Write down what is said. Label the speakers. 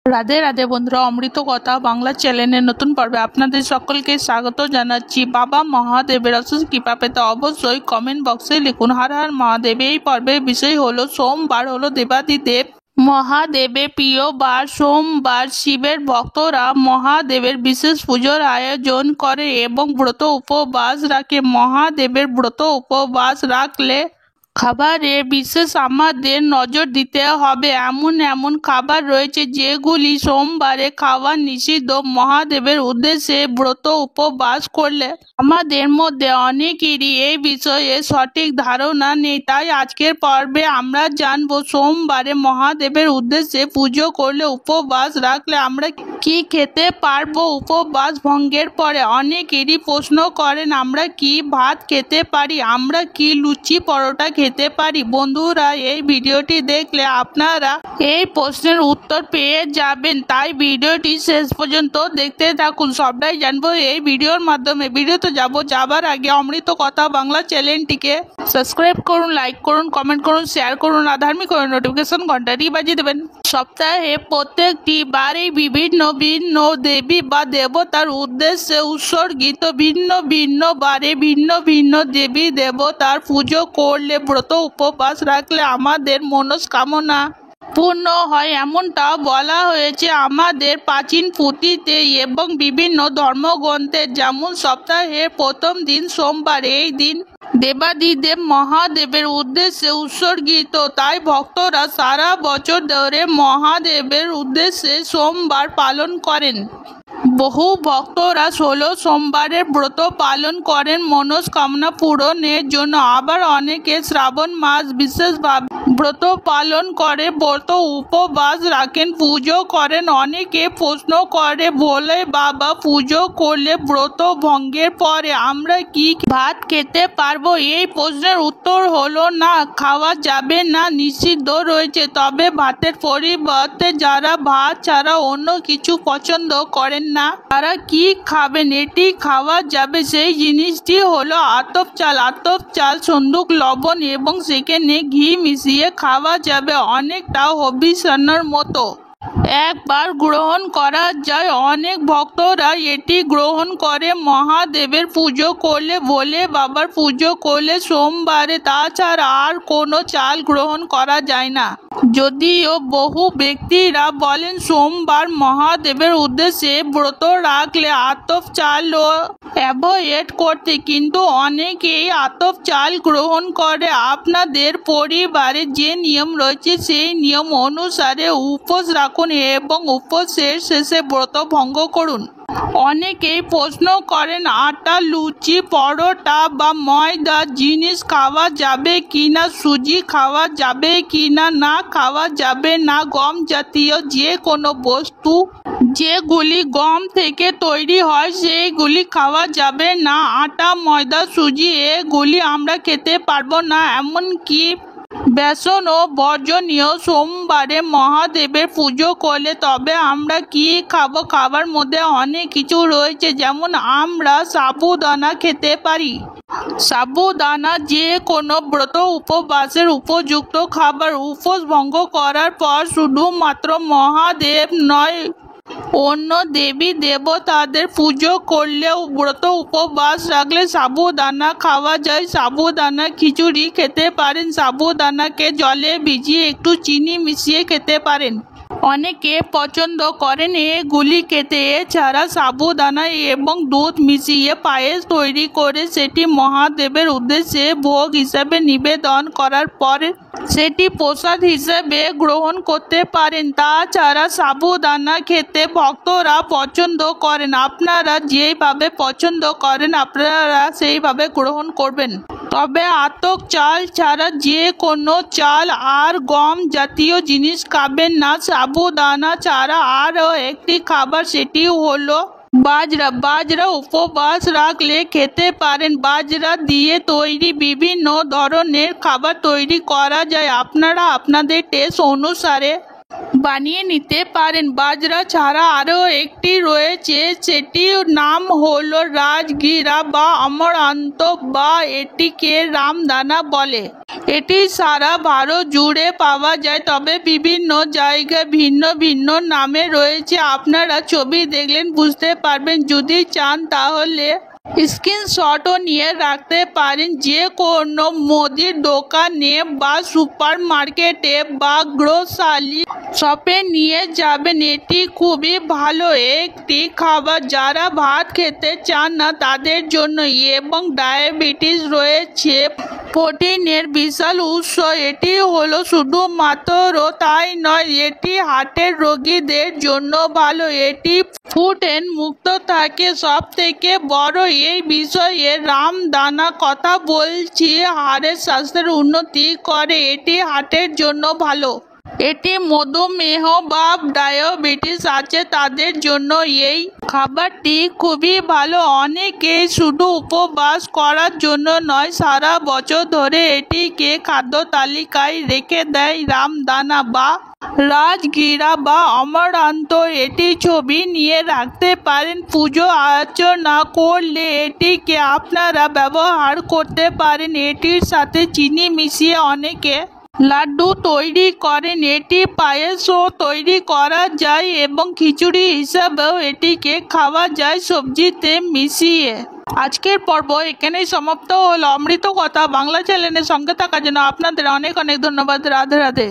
Speaker 1: রাধে রাধে বন্ধুরা, অমৃত কথা বাংলা চ্যানেলের নতুন পর্বে আপনাদের সকলকে স্বাগত জানাচ্ছি। বাবা মহাদেবের অশেষ কৃপা পেতে অবশ্যই কমেন্ট বক্সে লিখুন হর হর মহাদেব। এই পর্বের বিষয় হলো সোমবার হলো দেবাদিদেব মহাদেবের প্রিয় বার। সোমবার শিবের ভক্তরা মহাদেবের বিশেষ পুজোর আয়োজন করে এবং ব্রত উপবাস রাখে। মহাদেবের ব্রত উপবাস রাখলে খাবারে বিশেষ আমাদের নজর দিতে হবে। এমন এমন খাবার রয়েছে যেগুলি সোমবারে খাওয়া নিষিদ্ধ। মহাদেবের উদ্দেশ্যে ব্রত উপবাস করলে আমাদের মধ্যে অনেকেরই এই বিষয়ে সঠিক ধারণা নেই, তাই আজকের পর্বে আমরা জানবো সোমবারে মহাদেবের উদ্দেশ্যে পুজো করলে, উপবাস রাখলে আমরা কি খেতে পারবো উপবাস ভঙ্গের পরে। অনেকেরই প্রশ্ন করেন আমরা কি ভাত খেতে পারি, আমরা কি লুচি পরোটা খেতে পারি। বন্ধুরা, এই ভিডিওটি দেখলে আপনারা এই প্রশ্নের উত্তর পেয়ে যাবেন, তাই ভিডিওটি শেষ পর্যন্ত দেখতে থাকুন। সবটাই জানবো এই ভিডিওর মাধ্যমে। ভিডিওতে যাবার আগে অমৃত কথা বাংলা চ্যানেলটিকে সাবস্ক্রাইব করুন, লাইক করুন, কমেন্ট করুন, শেয়ার করুন আর ধার্মিক নোটিফিকেশন ঘন্টাটি বাজিয়ে দেবেন। সপ্তাহে প্রত্যেকটি বারে বিভিন্ন ভিন্ন দেবী বা দেবতার উদ্দেশ্যে উৎসর্গিত ভিন্ন ভিন্ন বারে ভিন্ন ভিন্ন দেবী দেবতার পুজো করলে, ব্রত উপবাস রাখলে আমাদের মনস্কামনা পূর্ণ হয়, এমনটা বলা হয়েছে আমাদের প্রাচীন পুঁথিতে এবং বিভিন্ন ধর্মগ্রন্থে। যেমন সপ্তাহের প্রথম দিন সোমবার, এই দিন দেবাদিদেব মহাদেবের উদ্দেশ্যে উৎসর্গিত, তাই ভক্তরা সারা বছর ধরে মহাদেবের উদ্দেশ্যে সোমবার পালন করেন। বহু ভক্তরা 16 সোমবারের ব্রত পালন করেন মনস্কামনা পূরণের জন্য। আবার অনেকে শ্রাবণ মাস বিশেষভাবে ব্রত পালন করে ব্রত উপবাস রাখেন, পুজো করেন। অনেকে প্রশ্ন করে ভোলে বাবা পুজো করলে ব্রত ভঙ্গের পরে আমরা কি ভাত খেতে পারবো। এই প্রশ্নের উত্তর হলো না, খাওয়া যাবে না, নিষিদ্ধ রয়েছে। তবে ভাতের পরিবর্তে যারা ভাত ছাড়া অন্য কিছু পছন্দ করেন না তারা কি খাবেন, এটি খাওয়া যাবে। সেই জিনিসটি হলো আতপ চাল। আতপ চাল সন্দুক লবণ এবং সেখানে ঘি মিশিয়ে খাওয়া যাবে, অনেকটা হবিষ্যান্নর মতো। একবার গ্রহণ করা যায়। অনেক ভক্তরা এটি গ্রহণ করে মহাদেবের পুজো করলে, ভোলে বাবার পুজো করলে সোমবারে। তাছাড়া আর কোনো চাল গ্রহণ করা যায় না। যদিও বহু ব্যক্তিরা বলেন সোমবার মহাদেবের উদ্দেশ্যে ব্রত রাখলে আতপ চালও অ্যাভয়েড করতে, কিন্তু অনেকেই আতপ চাল গ্রহণ করে। আপনাদের পরিবারে যে নিয়ম রয়েছে সেই নিয়ম অনুসারে উপোস রাখুন এবং উপোসের শেষে ব্রত ভঙ্গ করুন। অনেকেই প্রশ্ন করেন আটা, লুচি, পরোটা বা ময়দা জিনিস খাওয়া যাবে কিনা, সুজি খাওয়া যাবে কিনা। না, খাওয়া যাবে না। গম জাতীয় যে কোনো বস্তু যেগুলি গম থেকে তৈরি হয় সেইগুলি খাওয়া যাবে না। আটা, ময়দা, সুজি এগুলি আমরা খেতে পারবো না। এমনকি বেসন ও বর্জনীয়। সোমবারে মহাদেবের পুজো করলে তবে আমরা কি খাবো। খাবার মধ্যে অনেক কিছু রয়েছে, যেমন আমরা সাবুদানা খেতে পারি। সাবুদানা যে কোনো ব্রত উপবাসের উপযুক্ত খাবার। উপোস ভঙ্গ করার পর শুধুমাত্র মহাদেব নয়, অন্য দেবী দেবতাদের পুজো করলেও ব্রত উপবাস রাখলে সাবুদানা খাওয়া যায়। সাবুদানা খিচুড়ি খেতে পারেন। সাবুদানাকে জলে ভিজিয়ে একটু চিনি মিশিয়ে খেতে পারেন। অনেকে পছন্দ করেন এগুলি খেতে। এছাড়া সাবুদানা এবং দুধ মিশিয়ে পায়েস তৈরি করে সেটি মহাদেবের উদ্দেশ্যে ভোগ হিসেবে নিবেদন করার পরে সেটি প্রসাদ হিসেবে গ্রহণ করতে পারেন। তাছাড়া সাবুদানা খেতে ভক্তরা পছন্দ করেন। আপনারা যেভাবে পছন্দ করেন আপনারা সেইভাবে গ্রহণ করবেন। তবে আতপ চাল ছাড়া যে কোনো চাল আর গম জাতীয় জিনিস খাবেন না। সাবুদানা ছাড়া আরও একটি খাবার, সেটি হলো বাজরা। বাজরা উপবাস রাখলে খেতে পারেন। বাজরা দিয়ে তৈরি বিভিন্ন ধরনের খাবার তৈরি করা যায়। আপনারা আপনাদের টেস্ট অনুসারে বানিয়ে নিতে পারেন। বাজরা ছাড়া আরও একটি রয়েছে, সেটির নাম হলো রাজগীরা বা অমরান্ত, বা এটিকে রামদানা বলে। এটি সারা ভারত জুড়ে পাওয়া যায়, তবে বিভিন্ন জায়গায় ভিন্ন ভিন্ন নামে রয়েছে। আপনারা ছবি দেখলেন বুঝতে পারবেন। যদি চান তাহলে স্ক্রিনশটও নিয়ে রাখতে পারেন। যে কোনো মুদির দোকানে বা সুপার মার্কেটে বা গ্রোসারি শপে নিয়ে যাবেন। এটি খুবই ভালো একটি খাবার যারা ভাত খেতে চান না তাদের জন্য, এবং ডায়াবেটিস রয়েছে প্রোটিনের বিশাল উৎস। এটি হলো শুধুমাত্র তাই নয়, এটি হার্টের রোগীদের জন্য ভালো। এটি গ্লুটেন মুক্ত থাকে। সব থেকে বড় এই বিষয়ে রামদানা কথা বলছি, হাড়ের স্বাস্থ্যের উন্নতি করে। এটি হার্টের জন্য ভালো। এটি মধুমেহ বা ডায়াবেটিস আছে তাদের জন্য এই খাবারটি খুবই ভালো। অনেকেই শুধু উপবাস করার জন্য নয়, সারা বছর ধরে এটিকে খাদ্য তালিকায় রেখে দেয়। রামদানা বা রাজগীরা বা অমরান্ত, এটি ছবি নিয়ে রাখতে পারেন। পুজো অর্চনা করলে এটিকে আপনারা ব্যবহার করতে পারেন। এটির সাথে চিনি মিশিয়ে অনেকে লাড্ডু তৈরি করেন। এটি পায়েসও তৈরি করা যায় এবং খিচুড়ি হিসাবেও এটিকে খাওয়া যায় সবজিতে মিশিয়ে। আজকের পর্ব এখানেই সমাপ্ত হলো। অমৃত কথা বাংলা চ্যানেলের সঙ্গে থাকার জন্য আপনাদের অনেক অনেক ধন্যবাদ। রাধে রাধে।